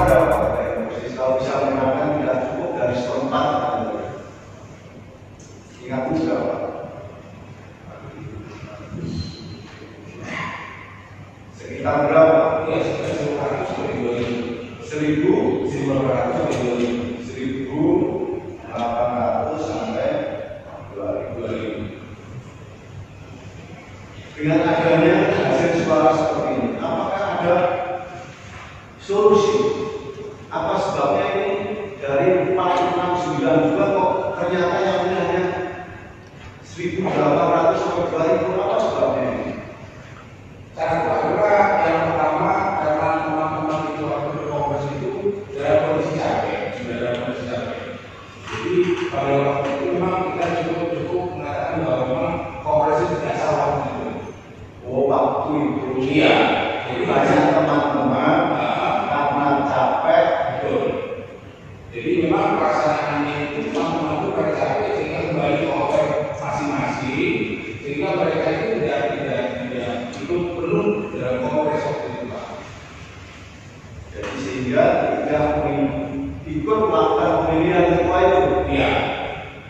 berapa? Kalau bisa menggunakan tidak cukup dari seperempat, ingat berapa? Sekitar berapa? Ya, sekitar 1.500 sampai 2.000. 1.500 sampai 2.000. 1.800 sampai 2.000. Dengan adanya hasil suara seperti ini, apakah ada solusi? Apa sebabnya ini dari 4692 kok ternyata yang ini hanya 1.800 sampai 2.000? Apa sebabnya ini? Cara yang pertama karena teman-teman itu waktu berkongres itu dalam kondisi capek, sudah dalam kondisi capek. Jadi pada waktu itu memang kita cukup mengatakan bahwa memang kongres itu tidak salah gitu. Oh, waktu itu. Iya. Jadi banyak teman-teman karena capek. Betul. Jadi memang pelaksanaannya itu teman-teman itu pada capek sehingga kembali ke hotel masing-masing, sehingga mereka itu tidak ikut penuh dalam kongres waktu itu, Pak. Jadi sehingga tidak ikut melakukan pemilihan ketua itu. Iya.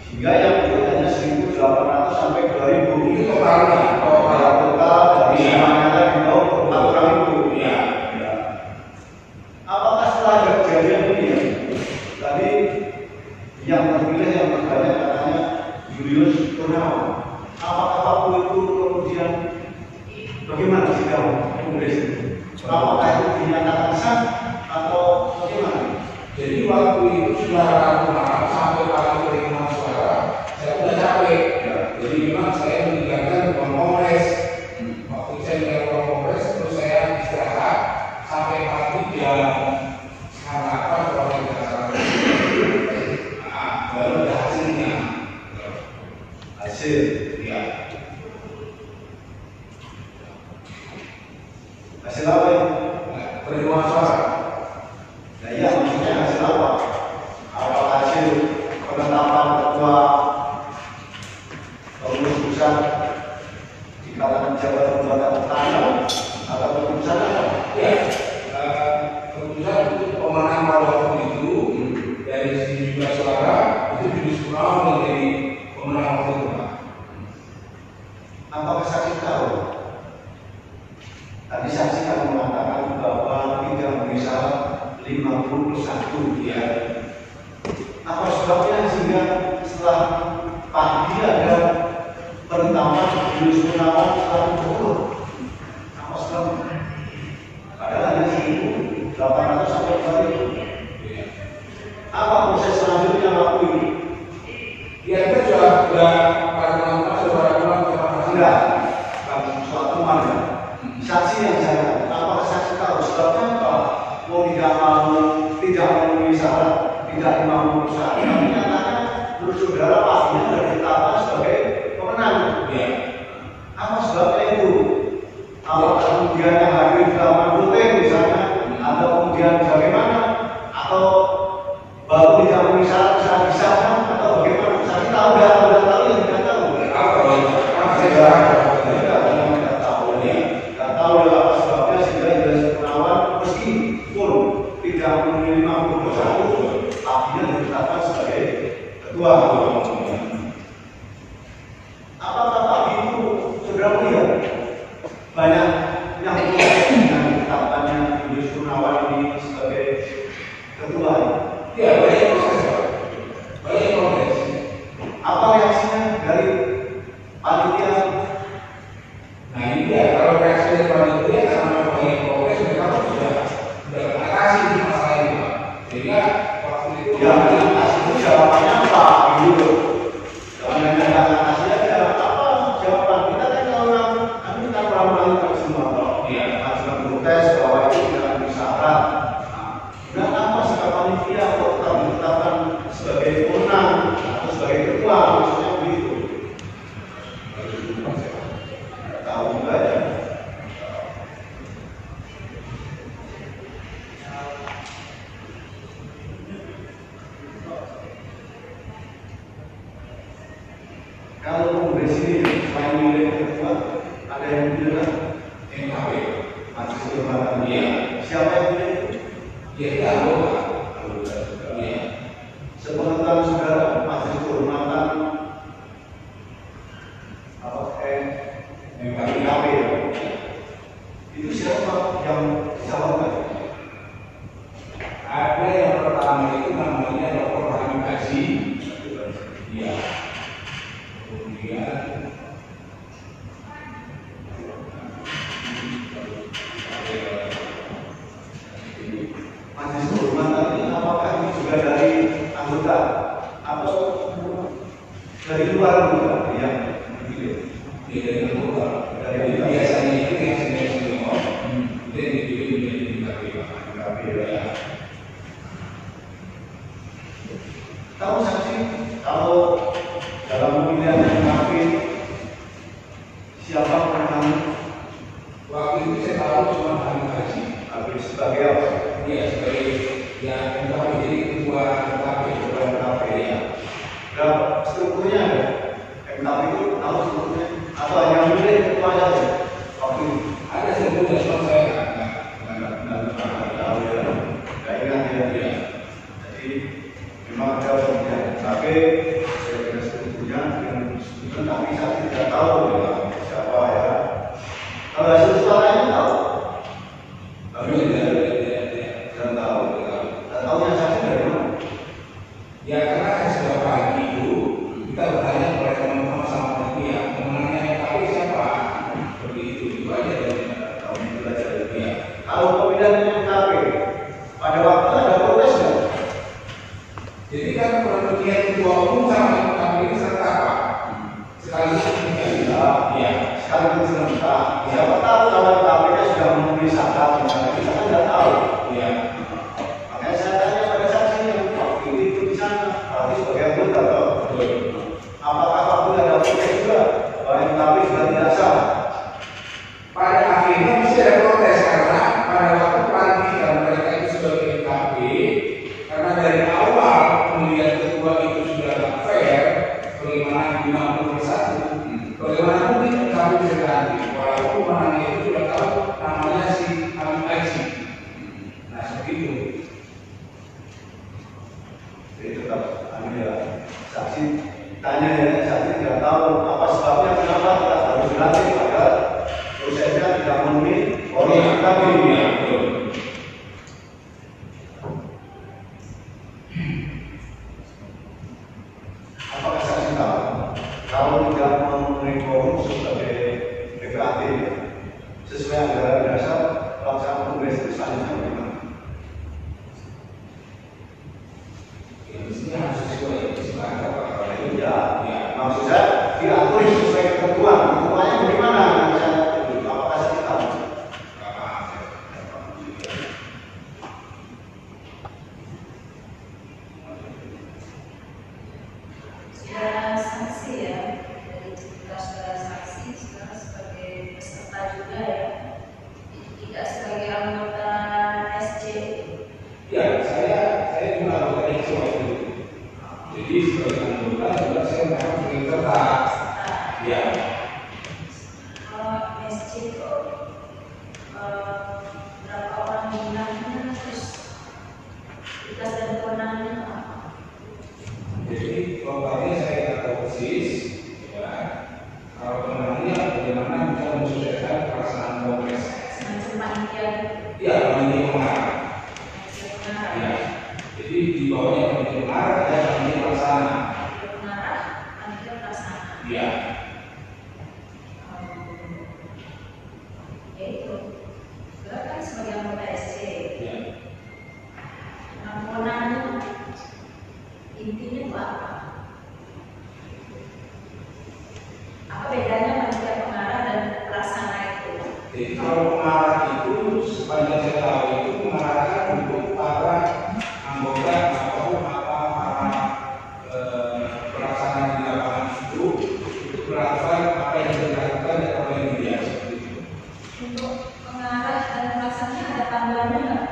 Sehingga yang ikut hanya 1.800 sampai 2.000. Itu totalnya. Total dari semuanya tadi tahu peraturan itu. Iya. Apakah setelah ada kejadian ini ya? Tadi yang terpilih yang terbanyak katanya Julius Purnawan. Apakah waktu itu kemudian bagaimana sidang kongres itu? Apakah itu dinyatakan sah atau bagaimana? Jadi waktu itu sudah Rabu malam sampai pagi pengumuman suara, saya sudah capek. Ya. Jadi memang saya meninggalkan ruang kongres. Waktu saya meninggalkan ruang kongres, terus saya istirahat sampai pagi jam setengah 8 kalau tidak salah. Baru ada hasilnya. Hasil, ya. Hasil apa ya? Pengumuman suara. Nah iya, maksudnya hasil apa? Apa hasil penetapan ketua pengurus pusat di kalangan jabatan lembaga pertahanan atau keputusan apa? Ya, keputusan itu pemenang pada waktu itu dari sisi jumlah suara itu Julius Purnawan menjadi pemenang waktu itu, Pak. Apakah saksi tahu? Tadi saksi kan mengatakan bahwa tidak bisa 51 ya. Apa sebabnya sehingga setelah pagi ada penetapan Julius Purnawan 110? Apa sebabnya? Padahal hanya 1.800 sampai 2.000. Apa proses selanjutnya waktu ini? Ya kita sudah para teman-teman sudah pulang ke mana? Enggak, suatu mana? Saksi yang saya, apakah saksi tahu sebabnya apa? Mau tidak memenuhi syarat, tidak memenuhi syarat, tapi nyatanya menurut saudara pastinya sudah ditetapkan sebagai pemenang. Ya. Apa sebabnya itu? Apakah kemudian yang hadir dalam voting misalnya, atau kemudian bagaimana? Atau baru tidak memenuhi syarat bisa disahkan atau bagaimana? Saksi tahu nggak? Tidak tahu yang tidak tahu. Tahu apa sebabnya sehingga Julius Purnawan meskipun tidak memenuhi 51 akhirnya ditetapkan sebagai ketua. Apakah pagi itu saudara melihat banyak yang dengan ditetapkannya Julius Purnawan ini sebagai ketua? Ya, banyak proses, Pak. Banyak proses. Apa reaksinya dari panitia? Nah ini ya, kalau reaksi dari panitia karena banyak proses mereka sudah mengatasi masalah ini, Pak. Sehingga waktu itu Ya, mengatasi itu jawabannya apa? Gitu. Jawabannya mengatasi aja apa jawaban kita kan kalau kita melakukan semua toh. Iya. Ajukan protes bahwa itu tidak bersyarat. Nah, apa sikap panitia kok tetap ditetapkan sebagai pemenang atau sebagai ketua maksudnya begitu? Tahu juga ya. Kalau kongres ini selain milih ketua, ada yang bilang NKW. masih kehormatan. Iya. Siapa yang pilih itu? Ya, ya, anggota juga. Ya. Sepengetahuan saudara, majelis kehormatan MKP ya. Itu siapa yang dicalonkan? Ada yang pertama itu namanya Dr. Hamid Haji. Ya. Kemudian majelis kehormatan ini apakah ini juga dari anggota atau dari luar anggota yang dipilih? dari anggota. Dari anggota. Biasanya itu yang senior, itu yang dipilih menjadi MKP. Ya. Tahu saksi kalau dalam pemilihan MKP siapa pemenang? Waktu itu saya tahu cuma Hamid Haji. Habis sebagai apa? Iya, sebagai yang MKP, jadi ketua MKP. Ya. Dan strukturnya ada. MKP itu tahu strukturnya atau hanya memilih ketua saja? Waktu itu. Ada sebetulnya, cuma saya Nggak tahu ya. Nggak ingat ya. Jadi memang ada pemilihan MKP, saya kira strukturnya dengan strukturnya, tapi saya tidak tahu ya, siapa ya. Kalau hasil suaranya tahu. Tapi tidak tahu. Dan tahu yang saksi dari mana? ya, karena kan sudah pagi itu kita bertanya kepada teman-teman sama panitia pemenangnya MKP siapa, seperti itu aja dari Tahu itu aja. Ya. Kalau pemilihan MKP pada waktu ada protes nggak? jadi kan pemilihan ketua umum sama MKP ini serta apa sekaligus pemilihan. Ya. Sekarang itu sementara. Siapa tahu kalau KPK sudah memenuhi syarat, kita kan tidak tahu. Ya. Makanya saya tanya pada saksi yang waktu itu di sana, berarti sebagai anggota tahu. Apakah waktu ada protes juga bahwa MKP sudah tidak sah? Pada akhirnya mesti ada protes karena pada waktu pelantikan mereka itu sebagai MKP, karena dari awal pemilihan ketua itu sudah tidak fair, bagaimana 50/1, bagaimana mungkin MKP bisa dilantik walaupun menangnya itu sudah tahu namanya si Hamid Haji. Nah seperti itu. Jadi tetap ya, saksi tanya ya, saksi tidak tahu apa sebabnya kenapa kita harus dilantik padahal prosesnya tidak memenuhi orang KPK. Ya, betul. Apakah saksi tahu kalau tidak memenuhi quorum sebagai PPAT sesuai anggaran dasar pelaksanaan kongres selanjutnya bagaimana? Ya, mestinya harus sesuai kesepakatan Pak. Ya, maksud saya diatur sesuai ketentuan. Ketentuannya bagaimana? Apakah saksi tahu? Saudara saksi ya, dari cerita saudara saksi sekarang sebagai peserta juga ya, tidak sebagai anggota SC. Ya, saya juga anggota itu waktu itu. Jadi sebagai anggota juga saya memang sebagai peserta. Ya. Kalau SC itu berapa orang bintangnya, terus tugas dan kewenangannya apa? Jadi totalnya saya tidak tahu persis. Ya. Kalau kewenangannya bagaimana bisa mensukseskan pelaksanaan kongres. Semacam panitia gitu. Ya, panitia pengarah. Panitia pengarah. Ya. Jadi di bawahnya panitia pengarah ada panitia pelaksana. Panitia pengarah, panitia pelaksana. Ya. Ya itu. Saudara kan sebagai anggota SC. Ya. Nah, kewenangannya intinya itu apa? Apa bedanya panitia pengarah dan pelaksana itu? Jadi kalau pengarah itu sepanjang saya tahu itu mengarahkan untuk para anggota atau para pelaksana di lapangan itu untuk melakukan apa yang dilakukan dan apa yang tidak seperti itu. Untuk pengarah dan pelaksana ada panduannya nggak?